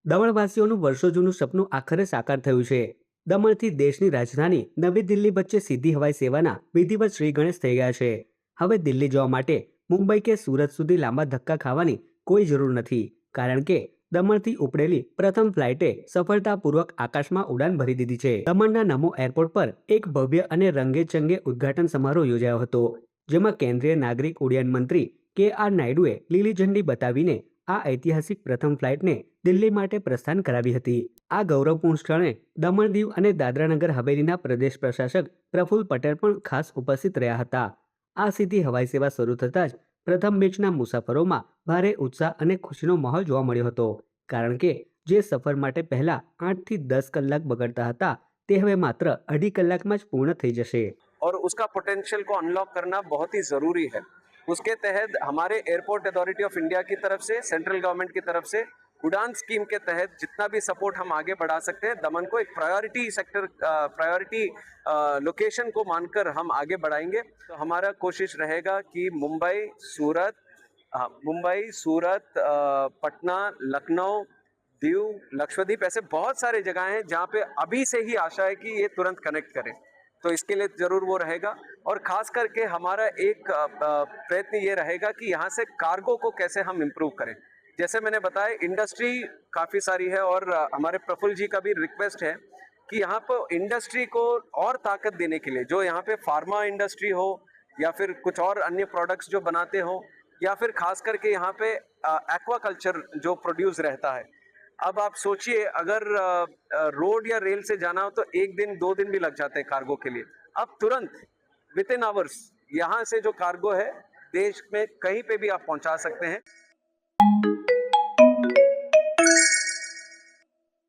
દમણવાસીઓનું વર્ષો જૂનું સપનું આખરે સાકાર થયું છે. દમણથી દેશની રાજધાની નવી દિલ્હી વચ્ચે સીધી હવાઈ સેવાના વિધિવત શ્રી ગણેશ થઈ ગયા છે. હવે દિલ્હી જવા માટે મુંબઈ કે સુરત સુધી લાંબા ધક્કા ખાવાની કોઈ જરૂર નથી, કારણ કે દમણથી ઉપડેલી પ્રથમ ફ્લાઇટે સફળતાપૂર્વક આકાશમાં ઉડાન ભરી દીધી છે. દમણના નમો એરપોર્ટ પર એક ભવ્ય અને રંગેચંગે ઉદ્ઘાટન સમારોહ યોજાયો હતો, જેમાં કેન્દ્રીય નાગરિક ઉડ્ડયન મંત્રી કે.આર. નાયડુએ લીલી ઝંડી બતાવીને આ ઐતિહાસિક પ્રથમ ફ્લાઇટને દિલ્હી માટે પ્રસ્થાન કરાવી હતી. આ ગૌરવપૂર્ણ ક્ષણે દમણ દીવ અને દાદરાનગર હવેલીના પ્રદેશ પ્રશાસક પ્રફુલ્લ પટેલ પણ ખાસ ઉપસ્થિત રહ્યા હતા. આ સીધી હવાઈ સેવા શરૂ થતાં જ પ્રથમ બેચના મુસાફરોમાં ભારે ઉત્સાહ અને ખુશીનો માહોલ જોવા મળ્યો હતો, કારણ કે જે સફર માટે પહેલા 8 થી 10 કલાક બગડતા હતા, તે હવે માત્ર 2.5 કલાકમાં જ પૂર્ણ થઈ જશે. और उसका पोटेंशियल को अनलॉक करना बहुत ही ज़रूरी है। उसके तहत हमारे एयरपोर्ट अथॉरिटी ऑफ इंडिया की तरफ से, सेंट्रल गवर्नमेंट की तरफ से उड़ान स्कीम के तहत जितना भी सपोर्ट हम आगे बढ़ा सकते हैं, दमन को एक प्रायोरिटी सेक्टर, प्रायोरिटी लोकेशन को मानकर हम आगे बढ़ाएंगे। तो हमारा कोशिश रहेगा कि मुंबई, सूरत, पटना, लखनऊ, दीव, लक्षद्वीप, ऐसे बहुत सारे जगह हैं जहाँ पे अभी से ही आशा है कि ये तुरंत कनेक्ट करें। तो इसके लिए जरूर वो रहेगा, और खास करके हमारा एक प्रयत्न ये रहेगा कि यहाँ से कार्गो को कैसे हम इम्प्रूव करें। जैसे मैंने बताया, इंडस्ट्री काफ़ी सारी है, और हमारे प्रफुल्ल जी का भी रिक्वेस्ट है कि यहाँ पर इंडस्ट्री को और ताकत देने के लिए, जो यहाँ पे फार्मा इंडस्ट्री हो या फिर कुछ और अन्य प्रोडक्ट्स जो बनाते हो, या फिर खास करके यहाँ पे एक्वाकल्चर जो प्रोड्यूस रहता है। अब आप सोचिए, अगर रोड या रेल से जाना हो तो 1 दिन 2 दिन भी लग जाते हैं कार्गो के लिए। अब तुरंत विद इन आवर्स यहाँ से जो कार्गो है देश में कहीं पे भी आप पहुंचा सकते हैं।